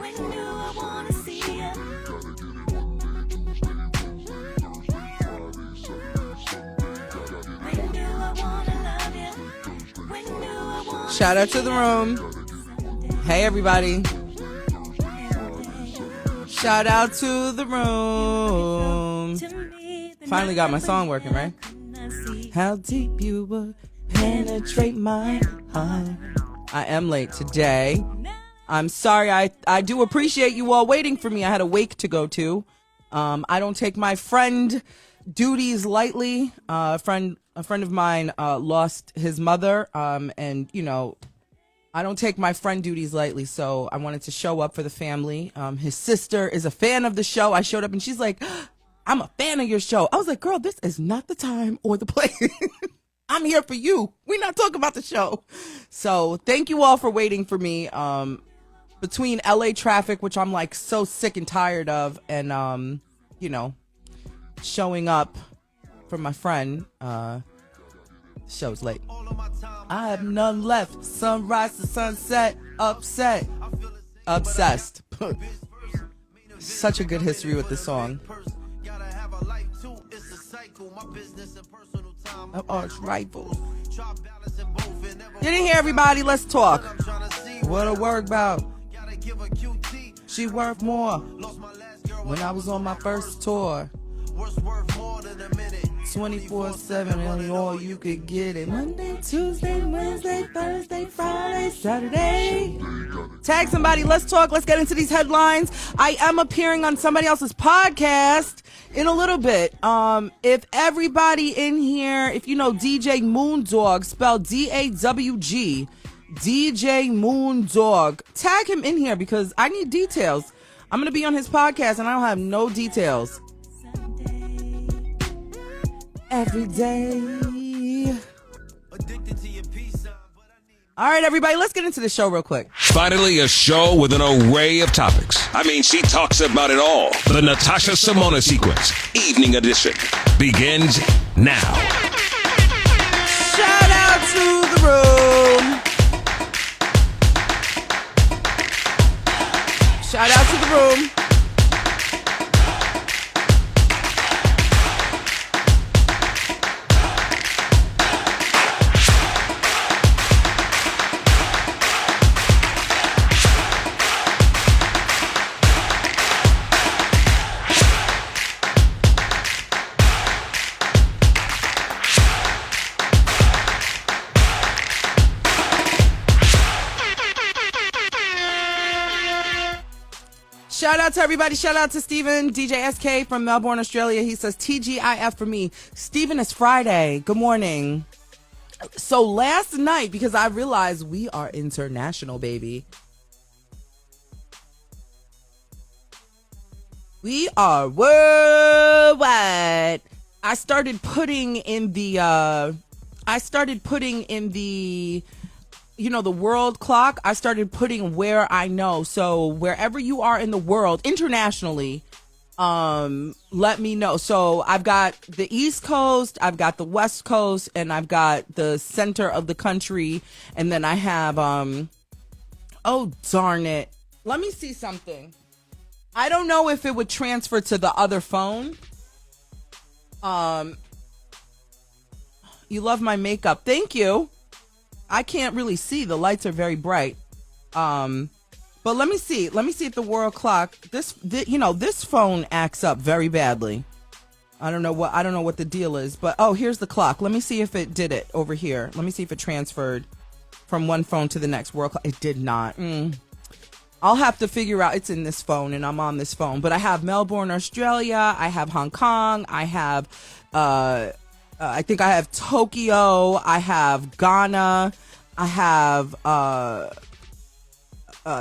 When do I wanna see ya? When do I wanna love ya? When do I wanna Shout out to the room. Hey, everybody. Shout out to the room. Finally got my song working, right? How deep you would penetrate my heart. I am late today. I'm sorry. I do appreciate you all waiting for me. I had a wake to go to. I don't take my friend duties lightly. A friend of mine lost his mother, and you know, I don't take my friend duties lightly, so I wanted to show up for the family. His sister is a fan of the show. I showed up and she's like, I'm a fan of your show. I was like, girl, this is not the time or the place. I'm here for you. We're not talking about the show. So thank you all for waiting for me. Between LA traffic, which I'm like so sick and tired of, and, you know, showing up for my friend, show's late. I have none left. Sunrise to sunset. Upset. Obsessed. Such a good history with this song. Arch rifle. You didn't hear everybody. Let's talk. What I work about? She worth more. When I was on my first tour. 24/7 and all you could get it. Monday, Tuesday, Wednesday, Thursday, Friday, Saturday. Tag somebody. Let's talk. Let's get into these headlines. I am appearing on somebody else's podcast in a little bit. If everybody in here, if you know DJ Moondog, spelled DAWG, DJ Moondog, tag him in here because I need details. I'm going to be on his podcast and I don't have no details. Every day. All right, everybody, let's get into the show real quick. Finally, a show with an array of topics. I mean, she talks about it all. The Natasha Simona Sequence, Evening Edition, begins now. Shout out to the room. Shout out to the room. Shout out to everybody. Shout out to Steven, DJ SK from Melbourne, Australia. He says, TGIF for me. Steven, it's Friday. Good morning. So last night, because I realized we are international, baby. We are worldwide. I started putting in the, you know, the world clock. I started putting where I know. So wherever you are in the world, internationally, let me know. So I've got the East Coast, I've got the West Coast, and I've got the center of the country. And then I have, oh, darn it. Let me see something. I don't know if it would transfer to the other phone. You love my makeup. Thank you. I can't really see. The lights are very bright. But let me see. Let me see if the world clock, this phone acts up very badly. I don't know what the deal is, but oh, here's the clock. Let me see if it did it over here. Let me see if it transferred from one phone to the next. World clock. It did not. I'll have to figure out. It's in this phone and I'm on this phone, but I have Melbourne, Australia. I have Hong Kong. I have, I think I have Tokyo. I have Ghana. I have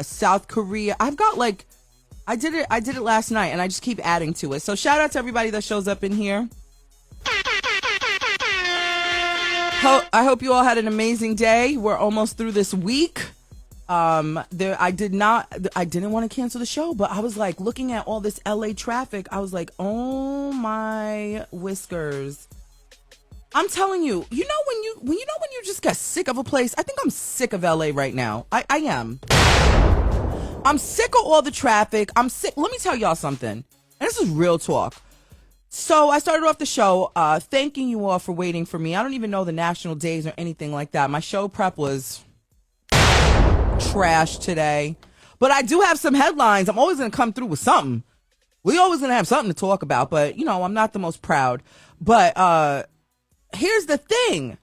South Korea. I've got like, I did it last night and I just keep adding to it. So shout out to everybody that shows up in here. I hope you all had an amazing day. We're almost through this week. I didn't want to cancel the show, but I was like looking at all this LA traffic. I was like, oh my whiskers. I'm telling you, you know when you just get sick of a place. I think I'm sick of LA right now. I am. I'm sick of all the traffic. I'm sick. Let me tell y'all something. And this is real talk. So I started off the show thanking you all for waiting for me. I don't even know the national days or anything like that. My show prep was trash today. But I do have some headlines. I'm always going to come through with something. We always going to have something to talk about. But, you know, I'm not the most proud. But here's the thing.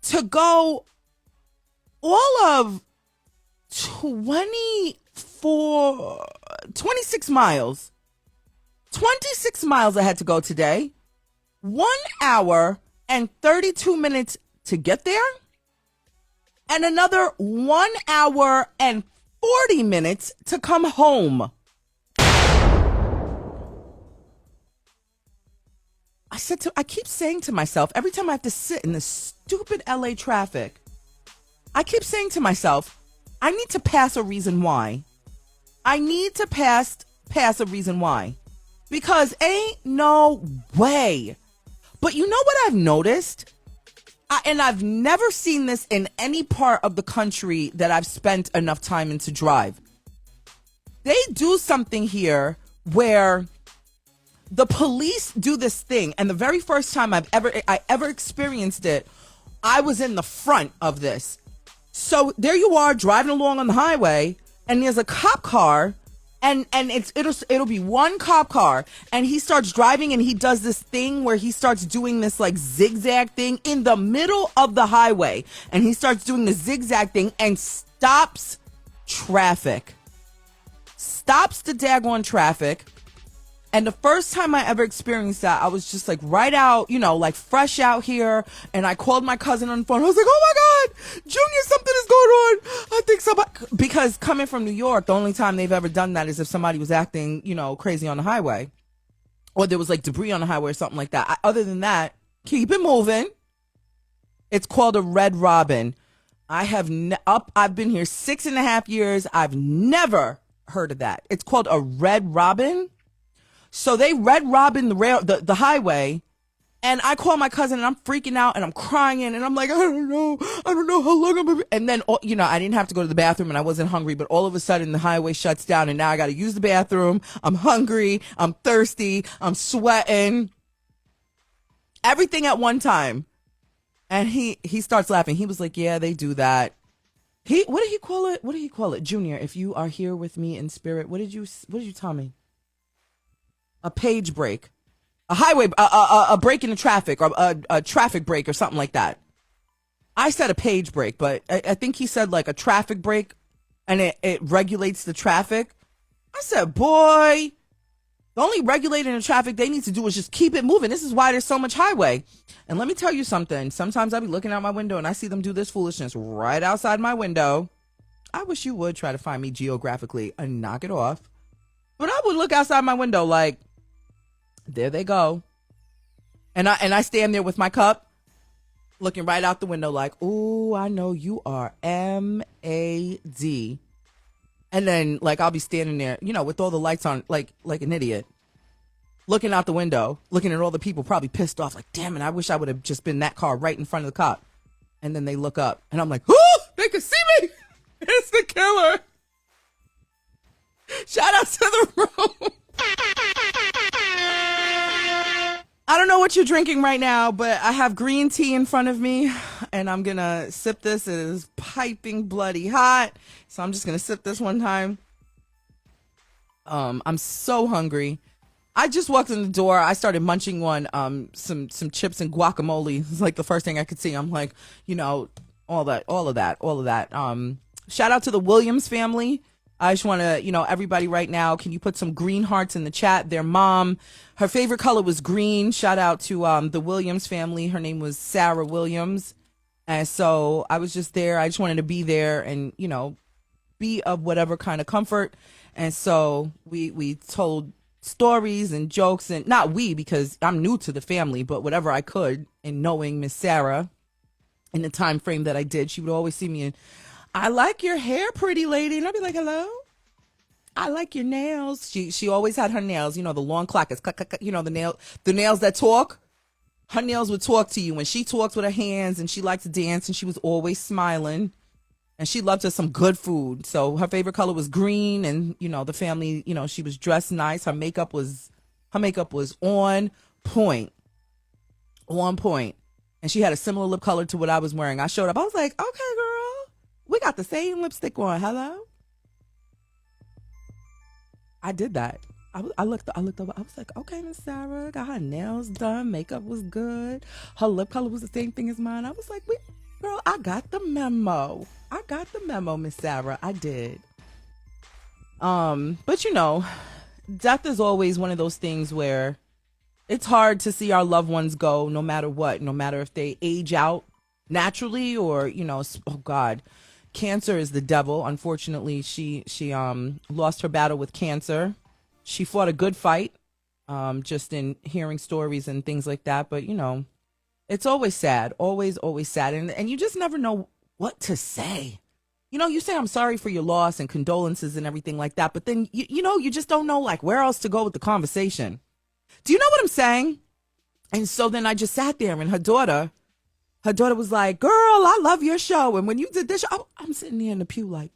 To go all of 26 miles. 26 miles I had to go today. 1 hour and 32 minutes to get there. And another 1 hour and 40 minutes to come home. I keep saying to myself, every time I have to sit in this stupid LA traffic, I keep saying to myself, I need to pass a reason why. I need to pass a reason why. Because ain't no way. But you know what I've noticed? And I've never seen this in any part of the country that I've spent enough time in to drive. They do something here where the police do this thing. And the very first time I ever experienced it, I was in the front of this. So there you are driving along on the highway, and there's a cop car, and it'll be one cop car, and he starts driving, and he does this thing where he starts doing this like zigzag thing in the middle of the highway, and he starts doing the zigzag thing and stops traffic. Stops the daggone traffic. And the first time I ever experienced that, I was just like right out, you know, like fresh out here. And I called my cousin on the phone. I was like, oh my God, Junior, something is going on. I think somebody, because coming from New York, the only time they've ever done that is if somebody was acting, you know, crazy on the highway. Or there was like debris on the highway or something like that. Other than that, keep it moving. It's called a red robin. I've been here 6.5 years. I've never heard of that. It's called a red robin. So they red robin the highway, and I call my cousin and I'm freaking out and I'm crying and I'm like, I don't know how long I'm gonna be. And then, you know, I didn't have to go to the bathroom and I wasn't hungry, but all of a sudden the highway shuts down and now I got to use the bathroom. I'm hungry. I'm thirsty. I'm sweating. Everything at one time. And he starts laughing. He was like, yeah, they do that. What did he call it? What did he call it? Junior, if you are here with me in spirit, what did you tell me? A page break, a highway, a break in the traffic, or a traffic break or something like that. I said a page break, but I think he said like a traffic break, and it regulates the traffic. I said, boy, the only regulating the traffic they need to do is just keep it moving. This is why there's so much highway. And let me tell you something. Sometimes I'll be looking out my window and I see them do this foolishness right outside my window. I wish you would try to find me geographically and knock it off. But I would look outside my window like, there they go. And I stand there with my cup, looking right out the window like, ooh, I know you are M-A-D. And then, like, I'll be standing there, you know, with all the lights on, like an idiot, looking out the window, looking at all the people probably pissed off, like, damn it, I wish I would have just been that car right in front of the cop. And then they look up, and I'm like, ooh, they can see me. It's the killer. Shout out to the room. I don't know what you're drinking right now, but I have green tea in front of me, and I'm going to sip this. It is piping bloody hot, so I'm just going to sip this one time. I'm so hungry. I just walked in the door. I started munching on some chips and guacamole. It's like the first thing I could see. I'm like, you know, all of that. Shout out to the Williams family. I just want to, you know, everybody right now, can you put some green hearts in the chat? Their mom, her favorite color was green. Shout out to the Williams family. Her name was Ciara Williams. And so I was just there. I just wanted to be there and, you know, be of whatever kind of comfort. And so we told stories and jokes, and not we, because I'm new to the family, but whatever I could. And knowing Miss Sarah in the time frame that I did, she would always see me and, I like your hair, pretty lady. And I'd be like, hello? I like your nails. She always had her nails, you know, the long clackers, you know, the nails that talk. Her nails would talk to you. When she talks with her hands and she liked to dance and she was always smiling. And she loved us some good food. So her favorite color was green, and the family, she was dressed nice. Her makeup was on point. On point. And she had a similar lip color to what I was wearing. I showed up. I was like, okay, girl, we got the same lipstick on. Hello? I did that. I looked over. I was like, okay, Miss Sarah, got her nails done. Makeup was good. Her lip color was the same thing as mine. I was like, girl, I got the memo. Miss Sarah. I did. But death is always one of those things where it's hard to see our loved ones go no matter what, no matter if they age out naturally or, oh God, cancer is the devil. Unfortunately, she lost her battle with cancer. She fought a good fight, just in hearing stories and things like that. But, it's always sad, always sad. And you just never know what to say. You say I'm sorry for your loss and condolences and everything like that. But then, you just don't know like where else to go with the conversation. Do you know what I'm saying? And so then I just sat there, and her daughter was like, girl, I love your show. And when you did this show, I'm sitting there in the pew like,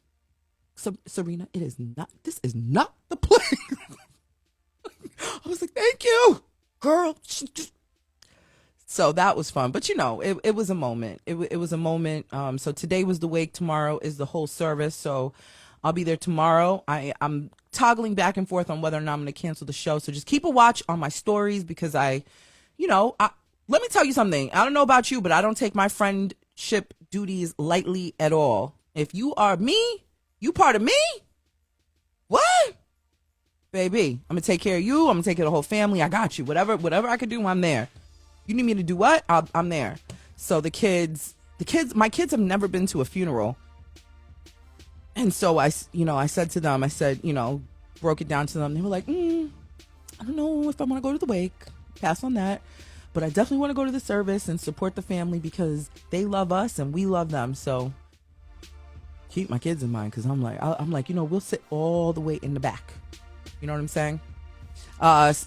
Serena, this is not the place. I was like, thank you, girl. So that was fun. But, it was a moment. It was a moment. So today was the wake. Tomorrow is the whole service. So I'll be there tomorrow. I'm toggling back and forth on whether or not I'm going to cancel the show. So just keep a watch on my stories because let me tell you something. I don't know about you, but I don't take my friendship duties lightly at all. If you are me, you part of me? What? Baby, I'm going to take care of you. I'm going to take care of the whole family. I got you. Whatever I can do, I'm there. You need me to do what? I'm there. So my kids have never been to a funeral. And so I said to them, broke it down to them. They were like, I don't know if I want to go to the wake. Pass on that. But I definitely want to go to the service and support the family because they love us and we love them. So keep my kids in mind because I'm like, we'll sit all the way in the back. You know what I'm saying?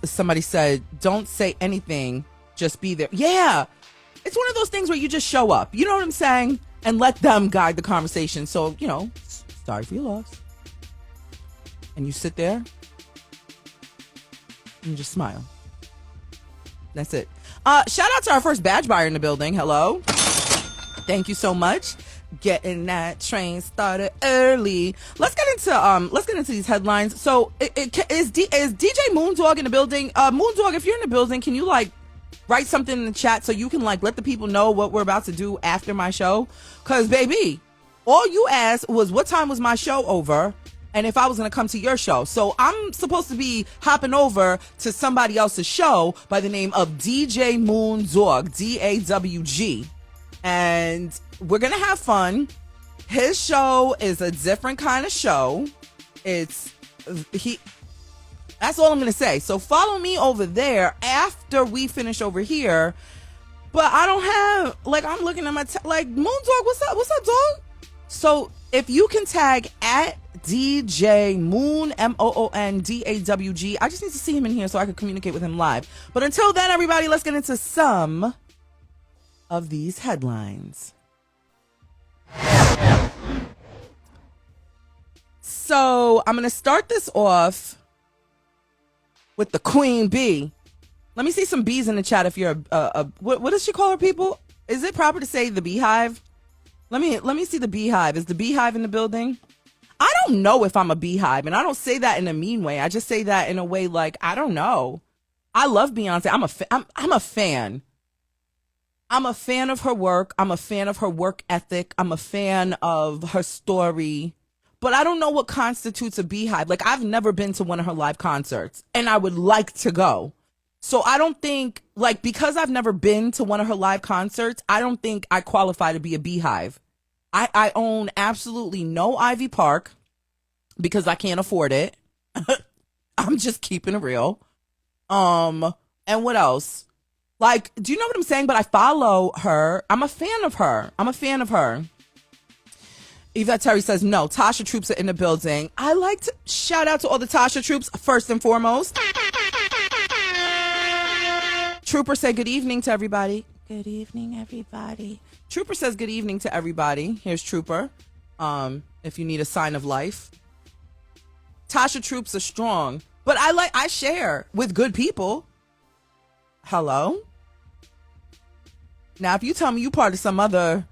Somebody said, don't say anything. Just be there. Yeah. It's one of those things where you just show up. You know what I'm saying? And let them guide the conversation. So, sorry for your loss. And you sit there and just smile. That's it. Shout out to our first badge buyer in the building. Hello. Thank you so much. Getting that train started early. Let's get into these headlines. So is DJ Moondog in the building? Moondog, if you're in the building, can you write something in the chat so you can let the people know what we're about to do after my show? Cause baby, all you asked was what time was my show over and if I was going to come to your show. So I'm supposed to be hopping over to somebody else's show by the name of DJ Moondog, DAWG. And we're going to have fun. His show is a different kind of show. That's all I'm going to say. So follow me over there after we finish over here. But I don't have, I'm looking at my, Moondog, what's up, dog? So if you can tag at DJ Moon, MOONDAWG, I just need to see him in here so I can communicate with him live. But until then, everybody, let's get into some of these headlines. So I'm going to start this off with the queen bee. Let me see some bees in the chat. If you're what does she call her people? Is it proper to say the beehive? Let me see the beehive. Is the beehive in the building? I don't know if I'm a beehive, and I don't say that in a mean way. I just say that in a way I don't know. I love Beyonce. I'm a fan. I'm a fan of her work. I'm a fan of her work ethic. I'm a fan of her story. But I don't know what constitutes a beehive. I've never been to one of her live concerts, and I would like to go. So I don't think, because I've never been to one of her live concerts, I don't think I qualify to be a beehive. I own absolutely no Ivy Park because I can't afford it. I'm just keeping it real. And what else? Do you know what I'm saying? But I follow her. I'm a fan of her. Yvette Terry says, no, Tasha troops are in the building. I like to shout out to all the Tasha troops, first and foremost. Trooper said good evening to everybody. Good evening, everybody. Trooper says good evening to everybody. Here's Trooper. If you need a sign of life. Tasha troops are strong, but I share with good people. Hello? Now, if you tell me you part of some other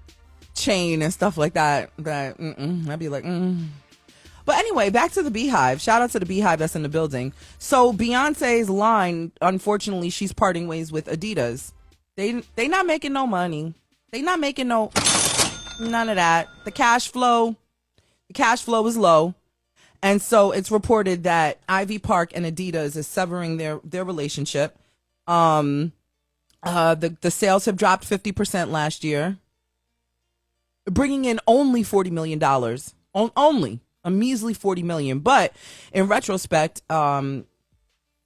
chain and stuff like that, I'd be like, But anyway, back to the Beehive. Shout out to the Beehive that's in the building. So Beyonce's line, unfortunately, she's parting ways with Adidas. They not making no money. They not making none of that. The cash flow is low. And so it's reported that Ivy Park and Adidas is severing their relationship. The sales have dropped 50% last year, bringing in only $40 million. Only a measly $40 million. But in retrospect,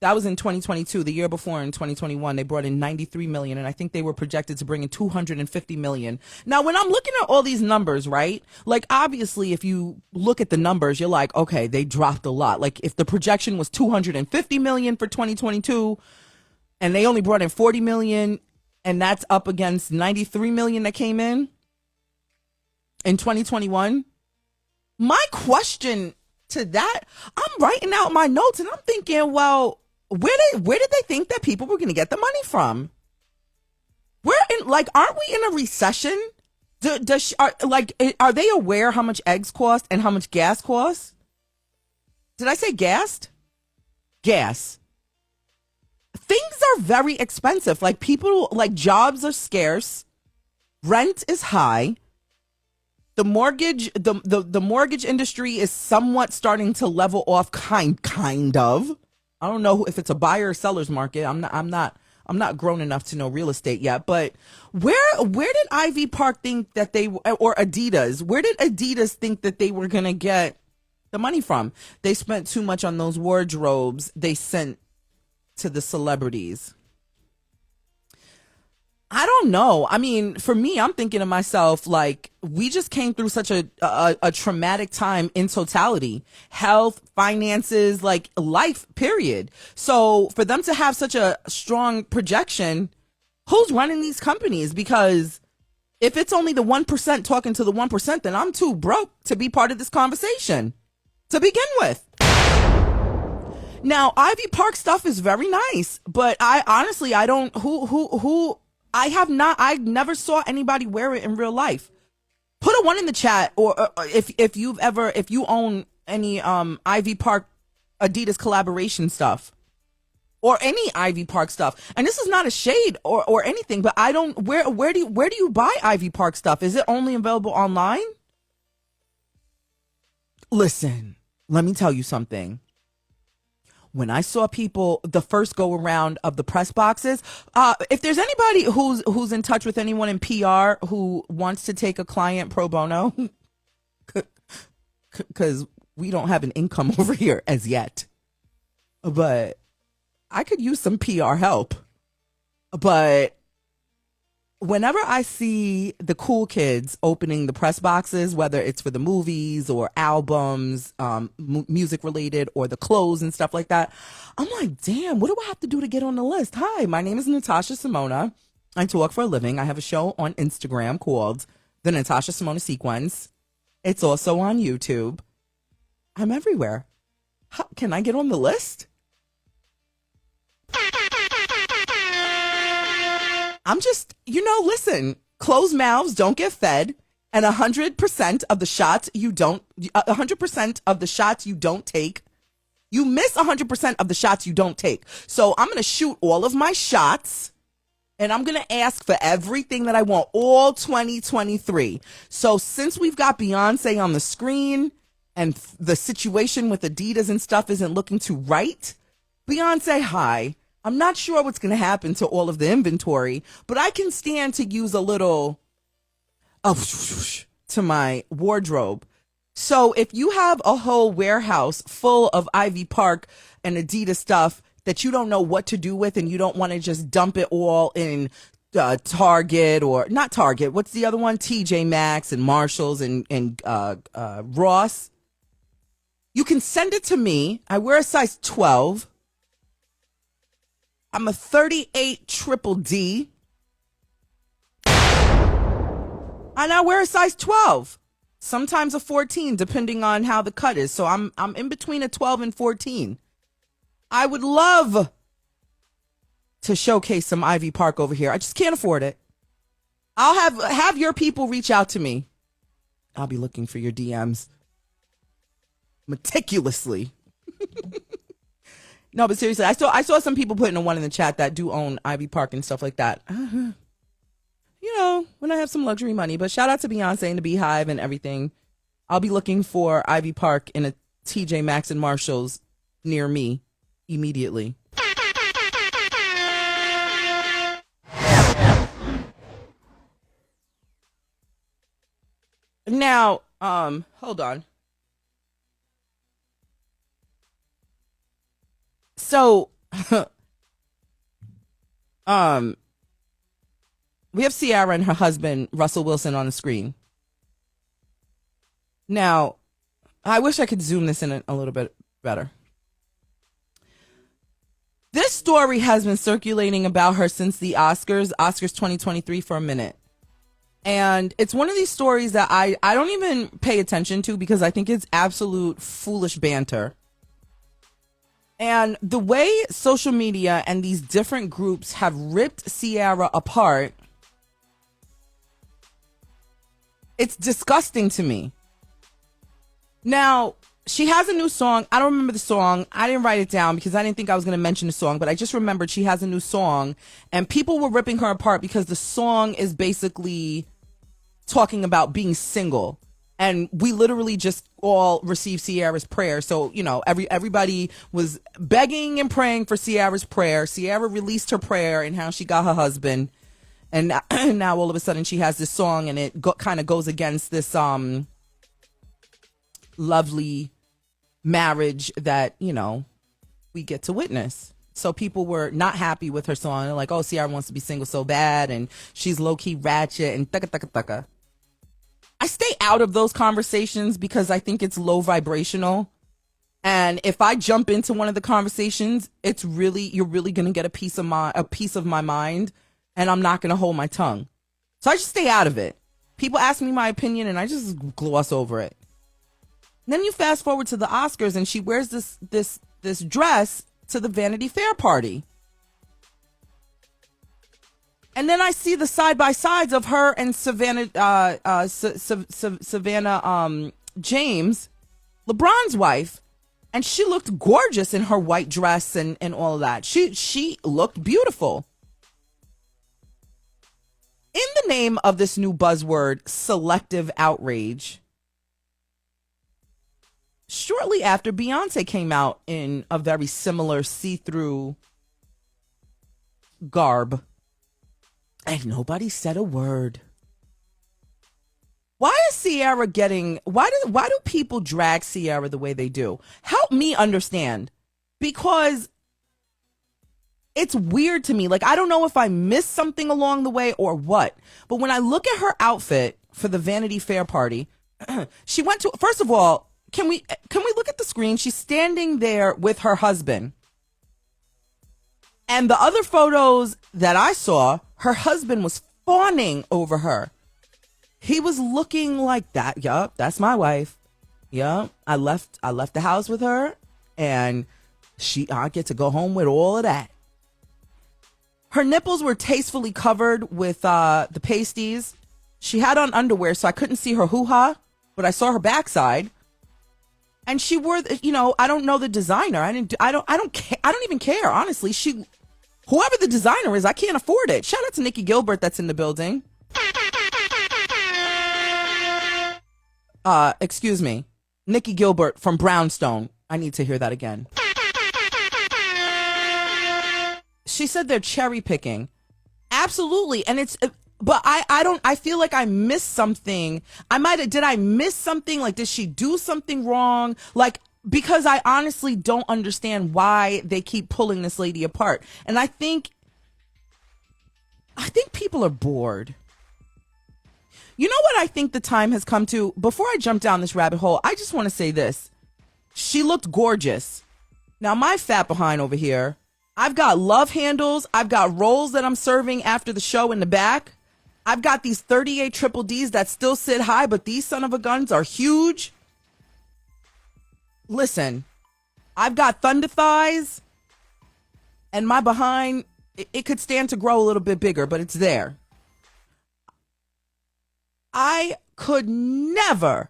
that was in 2022. The year before, in 2021, they brought in $93 million, and I think they were projected to bring in $250 million. Now, when I'm looking at all these numbers, right? Like, obviously, if you look at the numbers, you're like, okay, they dropped a lot. Like, if the projection was $250 million for 2022, and they only brought in $40 million, and that's up against $93 million that came in 2021. My question to that, I'm writing out my notes, and I'm thinking, well, where did they think that people were going to get the money from? Aren't we in a recession? Are they aware how much eggs cost and how much gas costs? Did I say gassed? Gas. Things are very expensive. Like, jobs are scarce. Rent is high. The mortgage, the mortgage industry is somewhat starting to level off, kind of. I don't know if it's a buyer or seller's market. I'm not grown enough to know real estate yet. But where did Ivy Park think that or Adidas? Where did Adidas think that they were gonna get the money from? They spent too much on those wardrobes they sent to the celebrities. I don't know. I mean, for me, I'm thinking to myself, like, we just came through such a traumatic time in totality. Health, finances, like, life, period. So for them to have such a strong projection, who's running these companies? Because if it's only the 1% talking to the 1%, then I'm too broke to be part of this conversation to begin with. Now, Ivy Park stuff is very nice, but I never saw anybody wear it in real life. Put a 1 in the chat, or if you own any Ivy Park Adidas collaboration stuff, or any Ivy Park stuff. And this is not a shade or anything, but where do you buy Ivy Park stuff? Is it only available online? Listen, let me tell you something. When I saw people, the first go around of the press boxes, if there's anybody who's in touch with anyone in PR who wants to take a client pro bono, because we don't have an income over here as yet, but I could use some PR help. But whenever I see the cool kids opening the press boxes, whether it's for the movies or albums, music related, or the clothes and stuff like that, I'm like, damn, what do I have to do to get on the list? Hi, my name is Natasha Simona. I talk for a living. I have a show on Instagram called The Natasha Simona Sequence. It's also on YouTube. I'm everywhere. How, can I get on the list? I'm just, listen, closed mouths don't get fed, and 100% of the shots you don't take, you miss 100% of the shots you don't take. So I'm going to shoot all of my shots, and I'm going to ask for everything that I want all 2023. So since we've got Beyoncé on the screen, and the situation with Adidas and stuff isn't looking too right, Beyoncé, hi. I'm not sure what's going to happen to all of the inventory, but I can stand to use a little to my wardrobe. So if you have a whole warehouse full of Ivy Park and Adidas stuff that you don't know what to do with, and you don't want to just dump it all in Target, or not Target, what's the other one? TJ Maxx and Marshalls and Ross. You can send it to me. I wear a size 12. I'm a 38 triple D. And I wear a size 12. sometimes a 14, depending on how the cut is. So I'm in between a 12 and 14. I would love to showcase some Ivy Park over here. I just can't afford it. I'll have your people reach out to me. I'll be looking for your DMs meticulously. No, but seriously, I saw some people putting a one in the chat that do own Ivy Park and stuff like that. You know, when I have some luxury money. But shout out to Beyonce and the Beehive and everything. I'll be looking for Ivy Park in a TJ Maxx and Marshalls near me immediately. Now, hold on. So, we have Ciara and her husband, Russell Wilson, on the screen. Now, I wish I could zoom this in a little bit better. This story has been circulating about her since the Oscars 2023 for a minute. And it's one of these stories that I don't even pay attention to because I think it's absolute foolish banter. And the way social media and these different groups have ripped Ciara apart, it's disgusting to me. Now, she has a new song. I don't remember the song. I didn't write it down because I didn't think I was going to mention the song, but I just remembered she has a new song and people were ripping her apart because the song is basically talking about being single. And we literally just all received Ciara's prayer. So, you know, everybody was begging and praying for Ciara's prayer. Ciara released her prayer and how she got her husband. And now all of a sudden she has this song and it kind of goes against this lovely marriage that, you know, we get to witness. So people were not happy with her song. They're like, oh, Ciara wants to be single so bad and she's low-key ratchet and thugga. I stay out of those conversations because I think it's low vibrational. And if I jump into one of the conversations, you're really going to get a piece of my mind, and I'm not going to hold my tongue. So I just stay out of it. People ask me my opinion and I just gloss over it. And then you fast forward to the Oscars and she wears this dress to the Vanity Fair party. And then I see the side-by-sides of her and Savannah James, LeBron's wife, and she looked gorgeous in her white dress and all of that. She looked beautiful. In the name of this new buzzword, selective outrage, shortly after Beyonce came out in a very similar see-through garb, and nobody said a word. Why is Ciara why do people drag Ciara the way they do? Help me understand. Because it's weird to me. Like, I don't know if I missed something along the way or what. But when I look at her outfit for the Vanity Fair party, she went to, first of all, can we look at the screen? She's standing there with her husband. And the other photos that I saw, her husband was fawning over her. He was looking like that. Yup, that's my wife. Yup, I left the house with her, and I get to go home with all of that. Her nipples were tastefully covered with the pasties. She had on underwear, so I couldn't see her hoo-ha, but I saw her backside. And she wore, I don't know the designer. I don't even care, honestly. Whoever the designer is, I can't afford it. Shout out to Nikki Gilbert that's in the building. Excuse me. Nikki Gilbert from Brownstone. I need to hear that again. She said they're cherry picking. Absolutely. And but I feel like I missed something. Did I miss something? Like, did she do something wrong? Like, because I honestly don't understand why they keep pulling this lady apart. And I think people are bored. You know what I think the time has come to? Before I jump down this rabbit hole, I just want to say this. She looked gorgeous. Now, my fat behind over here, I've got love handles. I've got rolls that I'm serving after the show in the back. I've got these 38 triple Ds that still sit high, but these son of a guns are huge. Listen, I've got thunder thighs, and my behind, it could stand to grow a little bit bigger, but it's there. I could never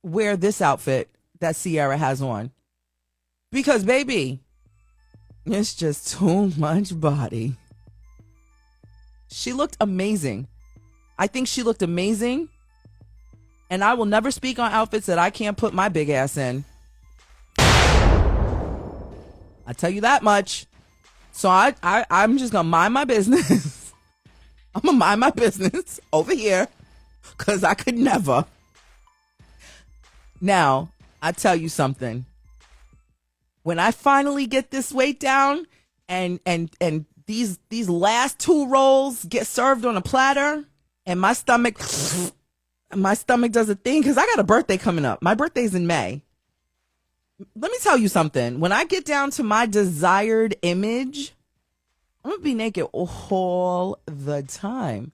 wear this outfit that Ciara has on because, baby, it's just too much body. She looked amazing. I think she looked amazing, and I will never speak on outfits that I can't put my big ass in. I tell you that much. So I'm just gonna mind my business. I'm gonna mind my business over here because I could never. Now, I tell you something. When I finally get this weight down and these last 2 rolls get served on a platter and my stomach does a thing, because I got a birthday coming up. My birthday's in May. Let me tell you something. When I get down to my desired image, I'm going to be naked all the time.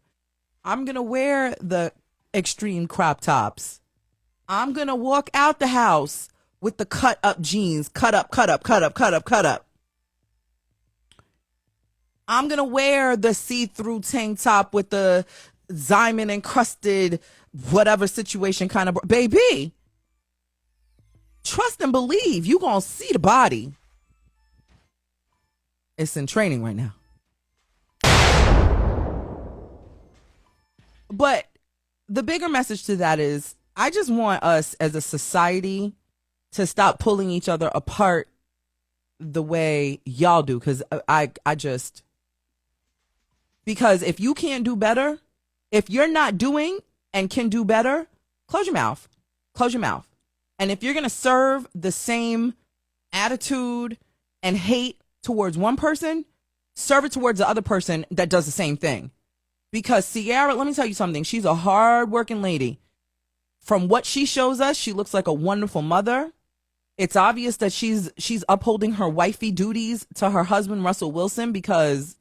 I'm going to wear the extreme crop tops. I'm going to walk out the house with the cut up jeans. Cut up. I'm going to wear the see-through tank top with the diamond encrusted whatever situation kind of... Baby, trust and believe you going to see the body. It's in training right now. But the bigger message to that is, I just want us as a society to stop pulling each other apart the way y'all do. Because because if you can't do better, if you're not doing and can do better, close your mouth. Close your mouth. And if you're going to serve the same attitude and hate towards one person, serve it towards the other person that does the same thing. Because Ciara, let me tell you something. She's a hard-working lady. From what she shows us, she looks like a wonderful mother. It's obvious that she's upholding her wifey duties to her husband, Russell Wilson, because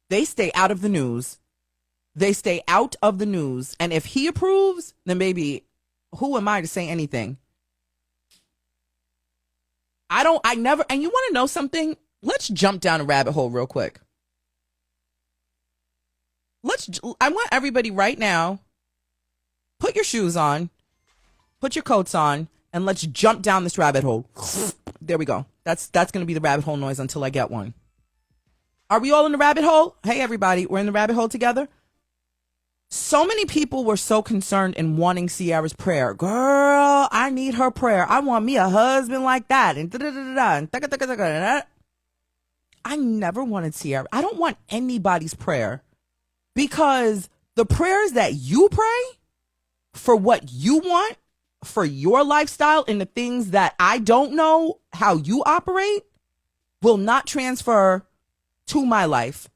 they stay out of the news. They stay out of the news. And if he approves, then baby, who am I to say anything? And you want to know something? Let's jump down a rabbit hole real quick. I want everybody right now, put your shoes on, put your coats on, and let's jump down this rabbit hole. There we go. That's going to be the rabbit hole noise until I get one. Are we all in the rabbit hole? Hey, everybody, we're in the rabbit hole together. So many people were so concerned in wanting Ciara's prayer. Girl, I need her prayer. I want me a husband like that. And I never wanted Ciara. I don't want anybody's prayer. Because the prayers that you pray for what you want, for your lifestyle, and the things that I don't know how you operate, will not transfer to my life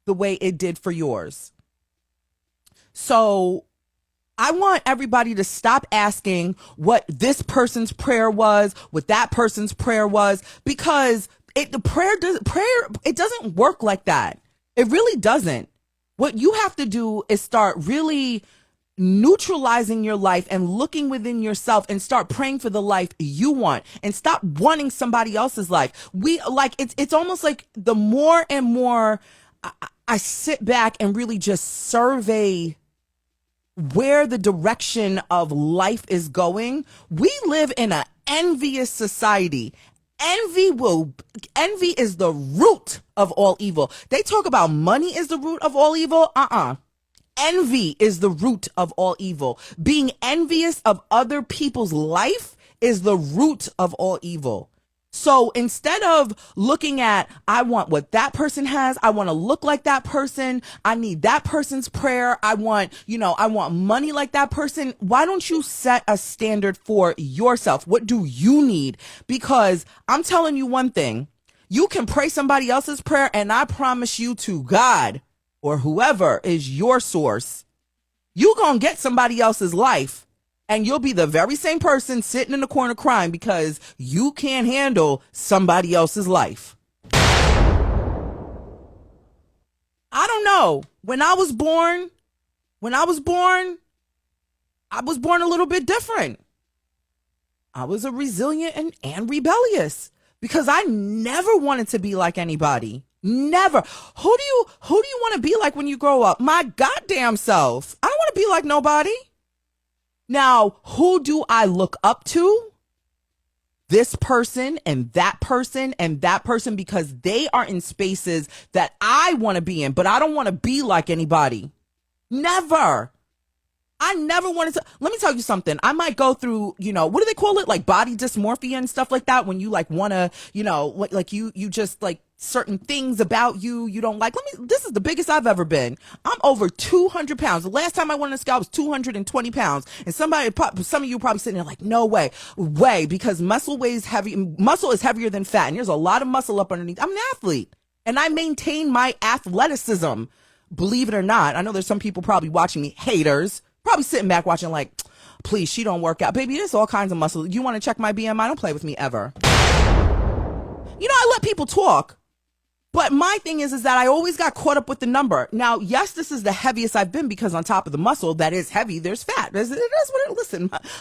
the way it did for yours. So I want everybody to stop asking what this person's prayer was, what that person's prayer was, because it doesn't work like that. It really doesn't. What you have to do is start really neutralizing your life and looking within yourself and start praying for the life you want and stop wanting somebody else's life. It's almost like the more and more I sit back and really just survey where the direction of life is going. We live in an envious society. Envy is the root of all evil. They talk about money is the root of all evil. Envy is the root of all evil. Being envious of other people's life is the root of all evil. So instead of looking at, I want what that person has, I want to look like that person, I need that person's prayer, I want money like that person, why don't you set a standard for yourself? What do you need? Because I'm telling you one thing, you can pray somebody else's prayer, and I promise you to God or whoever is your source, you gonna get somebody else's life. And you'll be the very same person sitting in the corner crying because you can't handle somebody else's life. I don't know. When I was born, When I was born a little bit different. I was a resilient and rebellious because I never wanted to be like anybody. Never. Who do you want to be like when you grow up? My goddamn self. I don't want to be like nobody. Now, who do I look up to? This person and that person and that person, because they are in spaces that I want to be in, but I don't want to be like anybody. Never. I never wanted to. Let me tell you something. I might go through, what do they call it? Like body dysmorphia and stuff like that. When you like want to, like you just like certain things about you don't like. This is the biggest I've ever been. I'm over 200 pounds. The last time I went on the scale, I was 220 pounds. And some of you probably sitting there like, no way, because muscle is heavier than fat. And there's a lot of muscle up underneath. I'm an athlete and I maintain my athleticism. Believe it or not. I know there's some people probably watching me, haters, probably sitting back watching like, please, she don't work out. Baby, there's all kinds of muscle. You want to check my BMI? Don't play with me ever. I let people talk. But my thing is that I always got caught up with the number. Now, yes, this is the heaviest I've been because on top of the muscle that is heavy, there's fat. Listen,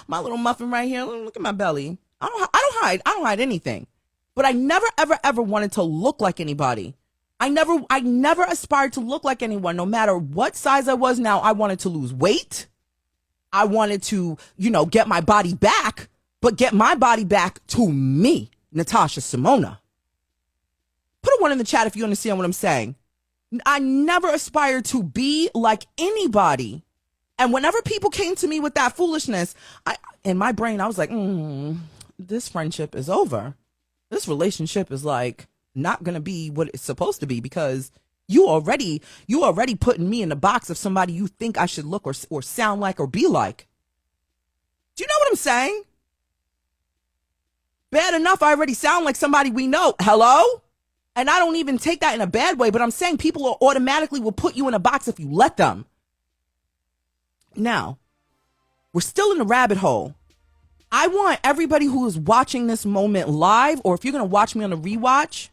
my little muffin right here, look at my belly. I don't hide anything. But I never, ever, ever wanted to look like anybody. I never aspired to look like anyone, no matter what size I was. Now, I wanted to lose weight. I wanted to, get my body back, but get my body back to me, Natasha Simona. Put a 1 in the chat if you understand what I'm saying. I never aspired to be like anybody. And whenever people came to me with that foolishness, in my brain, I was like, this friendship is over. This relationship is like not going to be what it's supposed to be because you already putting me in the box of somebody you think I should look or sound like or be like. Do you know what I'm saying? Bad enough I already sound like somebody we know. Hello? And I don't even take that in a bad way, but I'm saying people automatically will put you in a box if you let them. Now, we're still in the rabbit hole. I want everybody who is watching this moment live, or if you're going to watch me on a rewatch,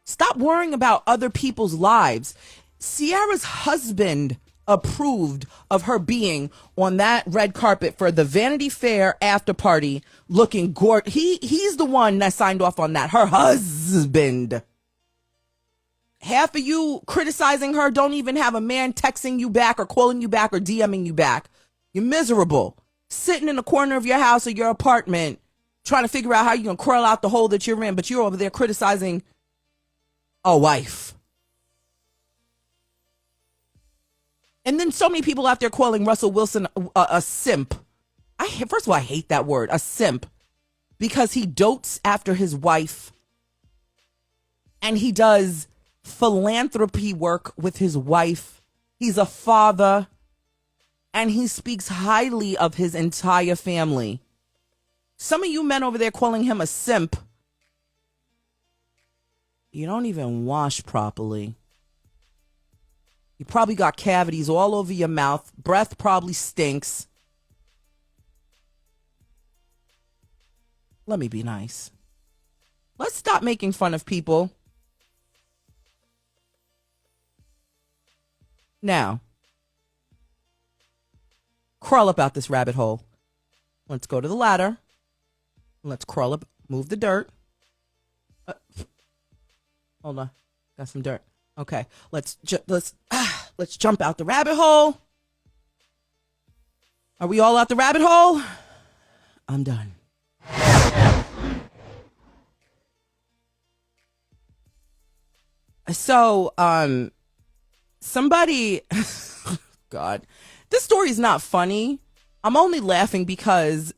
stop worrying about other people's lives. Ciara's husband approved of her being on that red carpet for the Vanity Fair after party looking gorgeous. He's the one that signed off on that. Her husband. Half of you criticizing her don't even have a man texting you back or calling you back or DMing you back. You're miserable. Sitting in the corner of your house or your apartment trying to figure out how you're going to crawl out the hole that you're in, but you're over there criticizing a wife. And then so many people out there calling Russell Wilson a simp. First of all, I hate that word, a simp, because he dotes after his wife and he does philanthropy work with his wife. He's a father and he speaks highly of his entire family. Some of you men over there calling him a simp, you don't even wash properly. You probably got cavities all over your mouth. Breath probably stinks. Let me be nice. Let's stop making fun of people. Now, crawl up out this rabbit hole. Let's go to the ladder. Let's crawl up, move the dirt. Hold on. Got some dirt. Okay, let's jump out the rabbit hole. Are we all out the rabbit hole? I'm done. So, somebody, God, this story is not funny. I'm only laughing because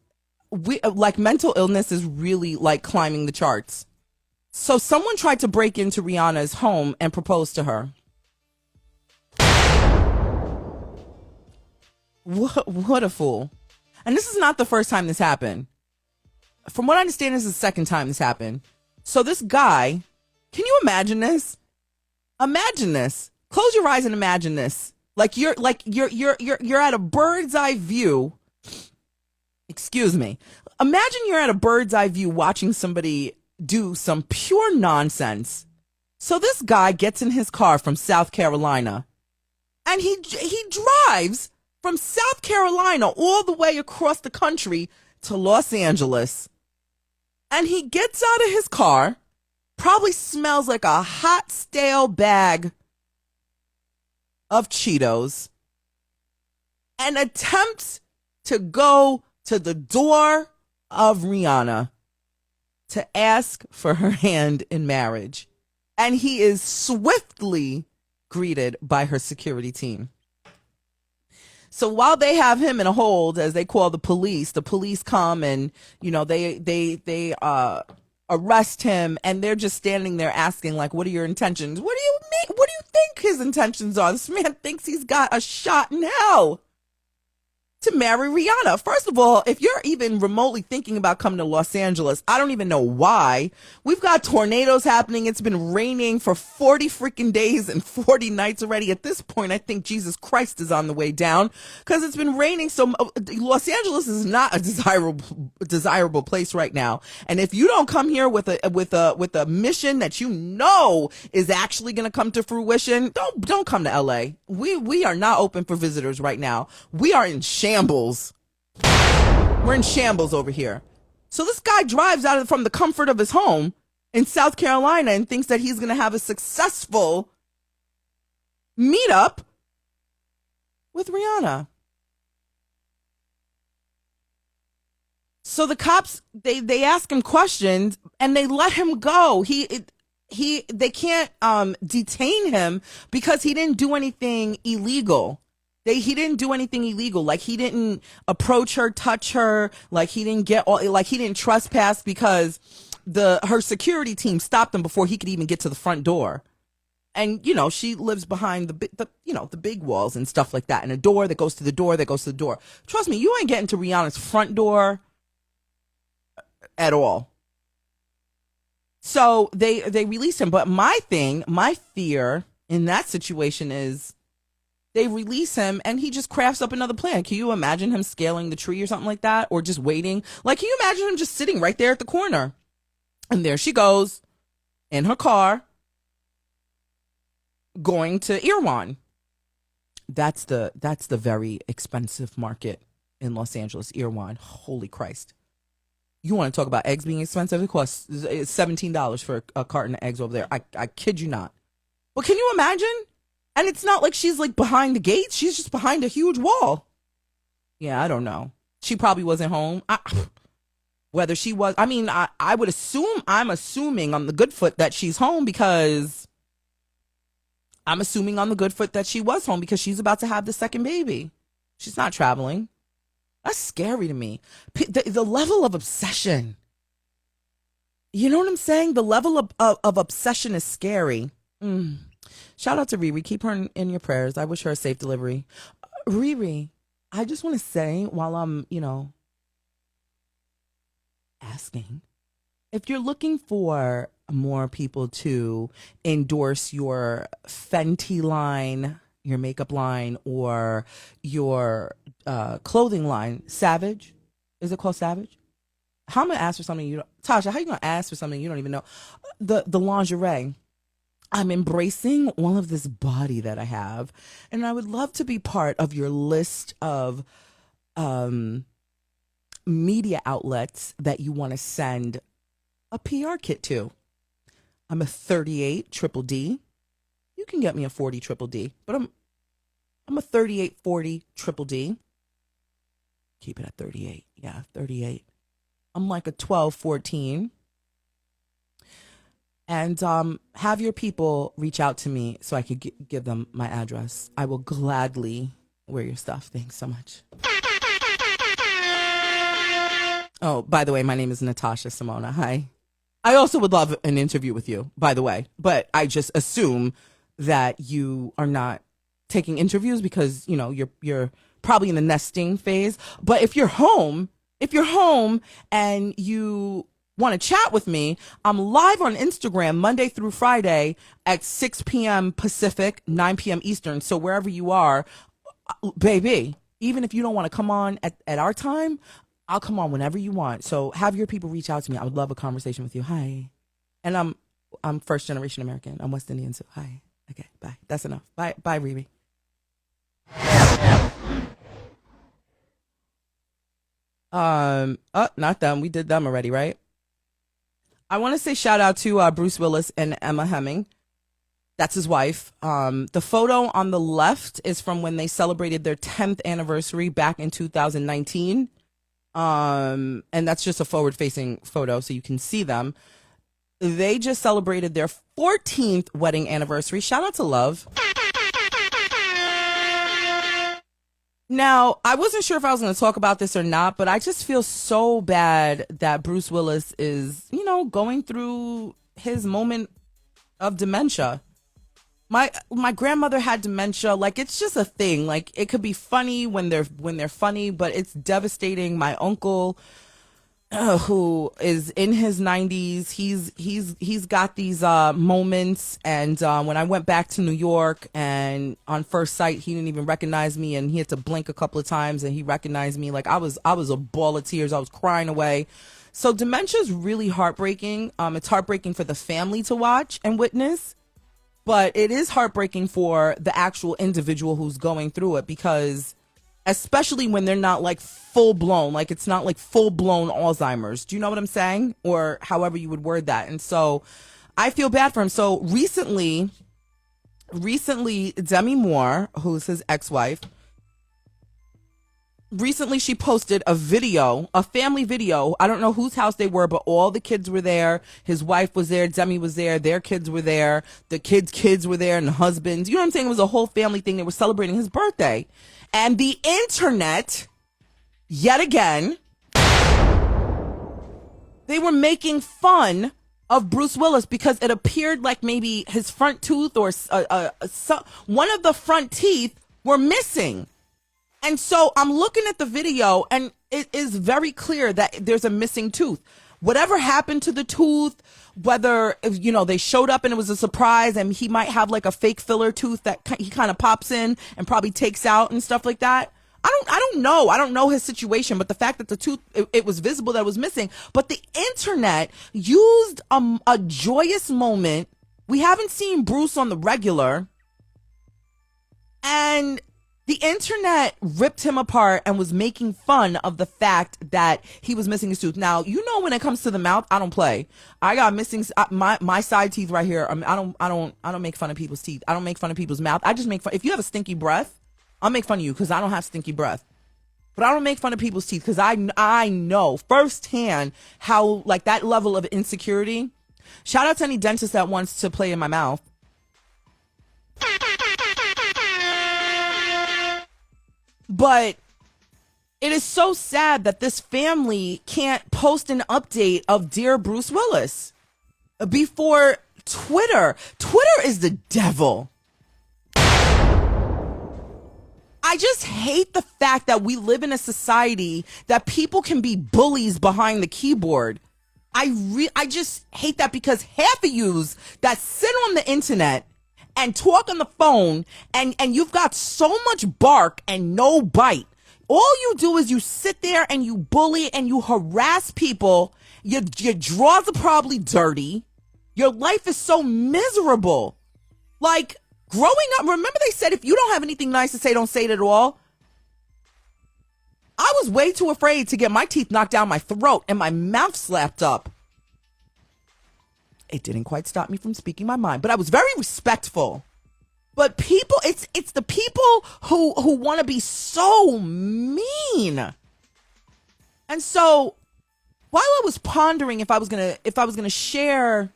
mental illness is really like climbing the charts. So someone tried to break into Rihanna's home and propose to her. What a fool. And this is not the first time this happened. From what I understand, this is the second time this happened. So this guy, can you imagine this? Imagine this. Close your eyes and imagine this. You're at a bird's eye view. Excuse me. Imagine you're at a bird's eye view watching somebody do some pure nonsense. So this guy gets in his car from South Carolina And he drives from South Carolina all the way across the country to Los Angeles. And he gets out of his car, probably smells like a hot, stale bag of Cheetos, and attempts to go to the door of Rihanna to ask for her hand in marriage. And he is swiftly greeted by her security team. So while they have him in a hold, as they call the police come and, they arrest him, and they're just standing there asking, like, what are your intentions? What do you mean? What do you think his intentions are? This man thinks he's got a shot in hell to marry Rihanna. First of all, if you're even remotely thinking about coming to Los Angeles, I don't even know why. We've got tornadoes happening. It's been raining for 40 freaking days and 40 nights already. At this point, I think Jesus Christ is on the way down because it's been raining. So Los Angeles is not a desirable place right now. And if you don't come here with a mission that you know is actually going to come to fruition, don't come to LA. We are not open for visitors right now. We are in shambles. We're in shambles over here. So this guy drives out from the comfort of his home in South Carolina and thinks that he's going to have a successful meetup with Rihanna. So the cops, they ask him questions and they let him go. They can't detain him because he didn't do anything illegal. He didn't do anything illegal. Like, he didn't approach her, touch her. Like, he didn't trespass because her security team stopped him before he could even get to the front door. And, she lives behind the big walls and stuff like that. And a door that goes to the door that goes to the door. Trust me, you ain't getting to Rihanna's front door at all. So they release him. But my fear in that situation is, they release him and he just crafts up another plan. Can you imagine him scaling the tree or something like that? Or just waiting? Like, can you imagine him just sitting right there at the corner? And there she goes in her car going to Irwan. That's the very expensive market in Los Angeles, Irwan. Holy Christ. You want to talk about eggs being expensive? It costs $17 for a carton of eggs over there. I kid you not. But can you imagine? And it's not like she's like behind the gates. She's just behind a huge wall. Yeah, I don't know. She probably wasn't home. Whether she was, I would assume, I'm assuming on the good foot that she's home because I'm assuming on the good foot that she was home because she's about to have the second baby. She's not traveling. That's scary to me. The level of obsession. You know what I'm saying? The level of obsession is scary. Shout out to Riri. Keep her in your prayers. I wish her a safe delivery. Riri, I just want to say while I'm, asking, if you're looking for more people to endorse your Fenty line, your makeup line, or your clothing line, Savage, is it called Savage? How am I gonna ask for something you don't, Tasha, how you gonna ask for something you don't even know? The lingerie. I'm embracing all of this body that I have, and I would love to be part of your list of media outlets that you want to send a PR kit to. I'm a 38 triple D. You can get me a 40 triple D, but I'm a 38 40 triple D. Keep it at 38. Yeah, 38. I'm like a 12 14. And have your people reach out to me so I could give them my address. I will gladly wear your stuff. Thanks so much. Oh, by the way, my name is Natasha Simona. Hi. I also would love an interview with you, by the way. But I just assume that you are not taking interviews because, you're probably in the nesting phase. But if you're home and you want to chat with me, I'm live on Instagram Monday through Friday at 6 p.m. Pacific, 9 p.m. Eastern. So wherever you are, baby, even if you don't want to come on at our time, I'll come on whenever you want. So have your people reach out to me. I would love a conversation with you. Hi. And I'm first generation American. I'm West Indian, so hi. Okay, bye. That's enough. Bye, Riri. Not them. We did them already, right? I want to say shout out to Bruce Willis and Emma Hemming. That's his wife. The photo on the left is from when they celebrated their 10th anniversary back in 2019. And that's just a forward-facing photo, so you can see them. They just celebrated their 14th wedding anniversary. Shout out to Love. Now, I wasn't sure if I was going to talk about this or not, but I just feel so bad that Bruce Willis is, going through his moment of dementia. My grandmother had dementia. Like, it's just a thing. Like, it could be funny when they're funny, but it's devastating. My uncle, who is in his 90s, he's got these moments. And when I went back to New York, and on first sight, he didn't even recognize me, and he had to blink a couple of times, and he recognized me. Like, I was a ball of tears. I was crying away. So dementia is really heartbreaking. It's heartbreaking for the family to watch and witness, but it is heartbreaking for the actual individual who's going through it, because especially when they're not like full blown, like it's not like full blown Alzheimer's. Do you know what I'm saying? Or however you would word that. And so I feel bad for him. So recently, Demi Moore, who's his ex-wife, recently she posted a video, a family video. I don't know whose house they were, but all the kids were there. His wife was there. Demi was there. Their kids were there. The kids were there, and the husbands. You know what I'm saying? It was a whole family thing. They were celebrating his birthday. And the internet, yet again, they were making fun of Bruce Willis because it appeared like maybe his front tooth or one of the front teeth were missing. And so I'm looking at the video, and it is very clear that there's a missing tooth. Whatever happened to the tooth, whether, they showed up and it was a surprise, and he might have like a fake filler tooth that he kind of pops in and probably takes out and stuff like that. I don't know. I don't know his situation, but the fact that the tooth, it was visible that it was missing. But the internet used a joyous moment. We haven't seen Bruce on the regular, and the internet ripped him apart and was making fun of the fact that he was missing his tooth. Now, when it comes to the mouth, I don't play. I got missing my side teeth right here. I don't make fun of people's teeth. I don't make fun of people's mouth. I just make fun. If you have a stinky breath, I'll make fun of you because I don't have stinky breath. But I don't make fun of people's teeth because I know firsthand how, like, that level of insecurity. Shout out to any dentist that wants to play in my mouth. But it is so sad that this family can't post an update of Dear Bruce Willis before Twitter. Twitter is the devil. I just hate the fact that we live in a society that people can be bullies behind the keyboard. I just hate that, because half of yous that sit on the internet and talk on the phone, and you've got so much bark and no bite. All you do is you sit there and you bully and you harass people. Your drawers are probably dirty. Your life is so miserable. Like, growing up, remember they said if you don't have anything nice to say, don't say it at all? I was way too afraid to get my teeth knocked down my throat and my mouth slapped up. It didn't quite stop me from speaking my mind, but I was very respectful. But people, it's the people who want to be so mean. And so while I was pondering if I was gonna share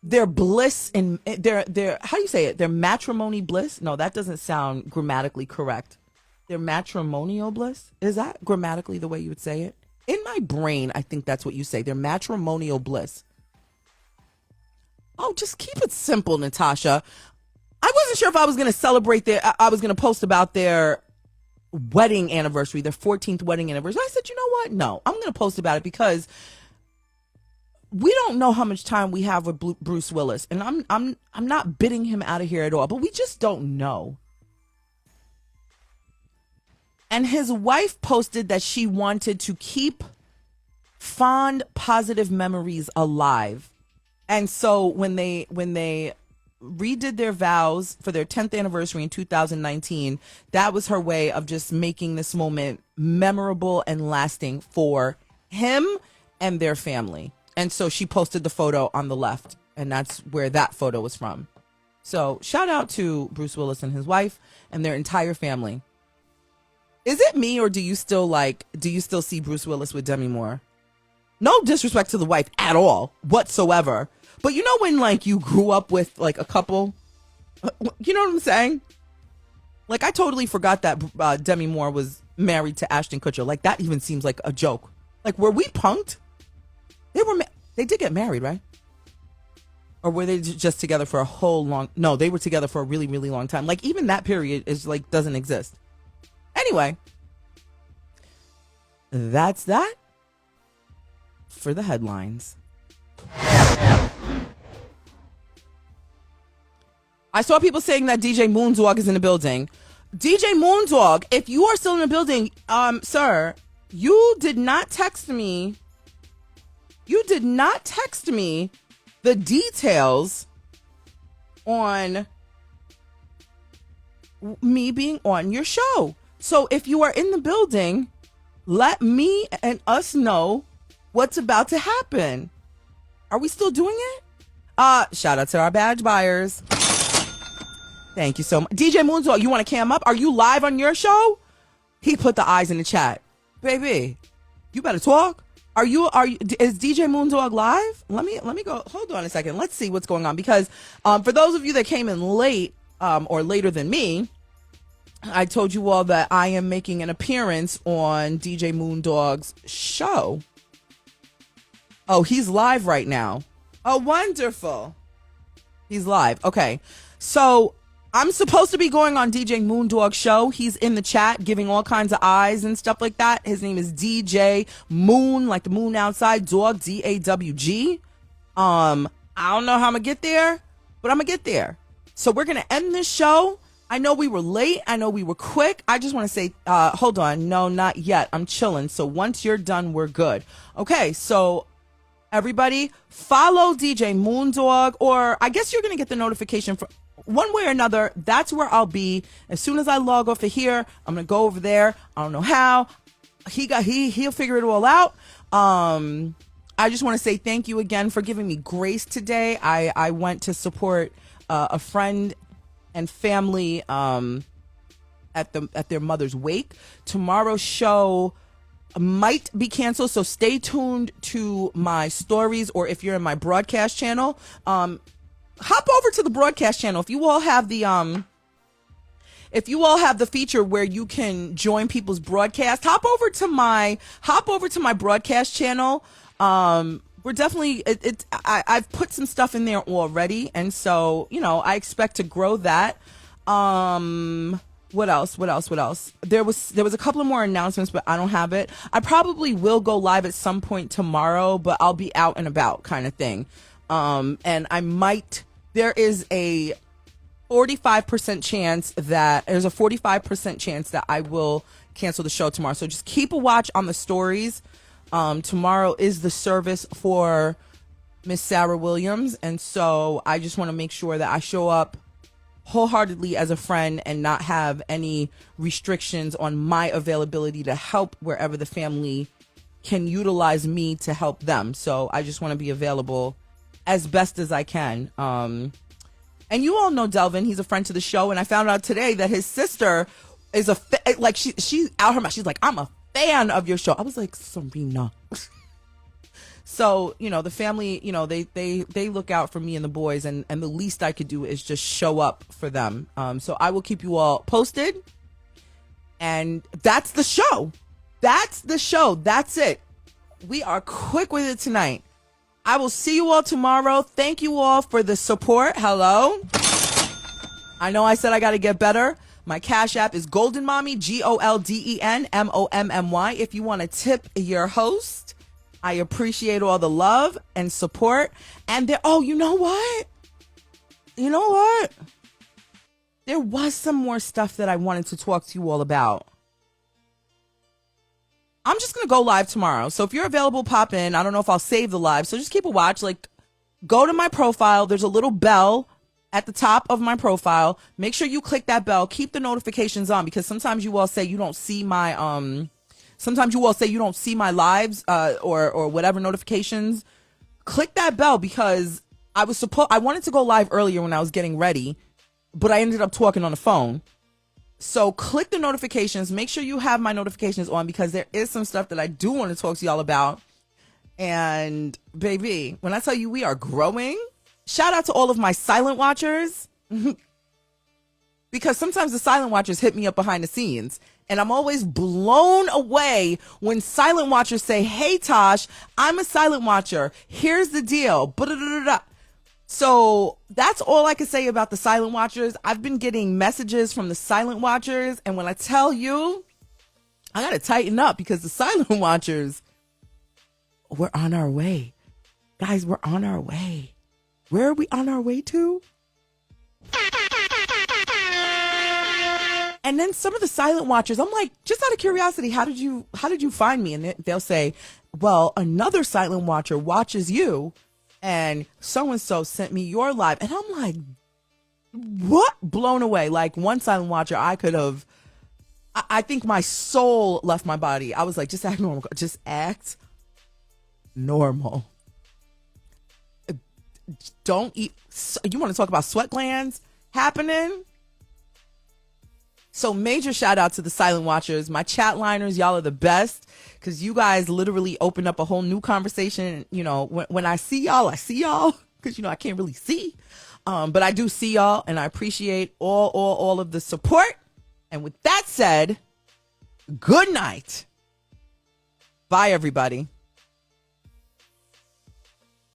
their bliss in their how do you say it? Their matrimony bliss? No, that doesn't sound grammatically correct. Their matrimonial bliss? Is that grammatically the way you would say it? In my brain, I think that's what you say. Their matrimonial bliss. Oh, just keep it simple, Natasha. I wasn't sure if I was going to celebrate I was going to post about their wedding anniversary, their 14th wedding anniversary. I said, you know what? No, I'm going to post about it because we don't know how much time we have with Bruce Willis. And I'm not bidding him out of here at all, but we just don't know. And his wife posted that she wanted to keep fond, positive memories alive. And so when they redid their vows for their 10th anniversary in 2019. That was her way of just making this moment memorable and lasting for him and their family. And so she posted the photo on the left, and that's where that photo was from. So shout out to Bruce Willis and his wife and their entire family. Is it me, or do you still see Bruce Willis with Demi Moore? No disrespect to the wife at all whatsoever. But you know when like you grew up with like a couple, you know what I'm saying? Like I totally forgot that Demi Moore was married to Ashton Kutcher. Like that even seems like a joke. Like were we punked? They did get married, right? Or were they just together for a whole long? No, they were together for a really, really long time. Like even that period is like doesn't exist. Anyway, that's that for the headlines. I saw people saying that DJ Moondog is in the building. DJ Moondog, if you are still in the building, sir, you did not text me. You did not text me the details on me being on your show. So if you are in the building, let me and us know what's about to happen. Are we still doing it? Shout out to our badge buyers. Thank you so much. DJ Moondog, you want to cam up? Are you live on your show? He put the eyes in the chat. Baby, you better talk. Is DJ Moondog live? Let me go. Hold on a second. Let's see what's going on. Because for those of you that came in late or later than me, I told you all that I am making an appearance on DJ Moondog's show. Oh, he's live right now. Oh, wonderful. He's live. Okay. So I'm supposed to be going on DJ Moondog's show. He's in the chat giving all kinds of eyes and stuff like that. His name is DJ Moon, like the moon outside, dog, DAWG. I don't know how I'm going to get there, but I'm going to get there. So we're going to end this show. I know we were late. I know we were quick. I just want to say, hold on. No, not yet. I'm chilling. So once you're done, we're good. Okay, so everybody follow DJ Moondog, or I guess you're going to get the notification for one way or another. That's where I'll be. As soon as I log off of here, I'm going to go over there. I don't know how. He'll figure it all out. I just want to say thank you again for giving me grace today. I went to support a friend and family at their mother's wake. Tomorrow's show might be canceled, so stay tuned to my stories, or if you're in my broadcast channel, hop over to the broadcast channel. If you all have the feature where you can join people's broadcast, hop over to my broadcast channel. We're definitely I've put some stuff in there already, and so I expect to grow that. What else? There was a couple of more announcements, but I don't have it. I probably will go live at some point tomorrow, but I'll be out and about kind of thing. And there is a 45% chance that I will cancel the show tomorrow. So just keep a watch on the stories. Tomorrow is the service for Miss Sarah Williams, and so I just want to make sure that I show up wholeheartedly as a friend and not have any restrictions on my availability to help wherever the family can utilize me to help them. So I just want to be available as best as I can. And you all know Delvin. He's a friend to the show, and I found out today that his sister is she out her mouth. She's like, I'm a fan of your show. I was like, Serena. So, the family, they look out for me and the boys, and the least I could do is just show up for them. So I will keep you all posted. And that's the show. That's it. We are quick with it tonight. I will see you all tomorrow. Thank you all for the support. Hello. I know I said I got to get better. My Cash App is Golden Mommy, GOLDENMOMMY. If you want to tip your host, I appreciate all the love and support. And you know what? There was some more stuff that I wanted to talk to you all about. I'm just going to go live tomorrow. So if you're available, pop in. I don't know if I'll save the live. So just keep a watch. Go to my profile. There's a little bell at the top of my profile. Make sure you click that bell. Keep the notifications on, because sometimes you all say you don't see my lives or whatever notifications. Click that bell, because I wanted to go live earlier when I was getting ready, but I ended up talking on the phone. So click the notifications. Make sure you have my notifications on, because there is some stuff that I do want to talk to y'all about. And baby, when I tell you we are growing, shout out to all of my silent watchers. Because sometimes the silent watchers hit me up behind the scenes, and I'm always blown away when silent watchers say, hey Tosh, I'm a silent watcher. Here's the deal. So that's all I can say about the silent watchers. I've been getting messages from the silent watchers, and when I tell you, I gotta tighten up, because the silent watchers, we're on our way. Guys, we're on our way. Where are we on our way to? And then some of the silent watchers, I'm like, just out of curiosity, how did you find me? And they'll say, well, another silent watcher watches you, and so-and-so sent me your live. And I'm like, what? Blown away. Like, one silent watcher, I think my soul left my body. I was like, just act normal. Just act normal. Don't eat. You want to talk about sweat glands happening? So major shout out to the silent watchers, my chat liners. Y'all are the best, because you guys literally opened up a whole new conversation. You know, when I see y'all, because, you know, I can't really see. But I do see y'all, and I appreciate all of the support. And with that said, good night. Bye, everybody.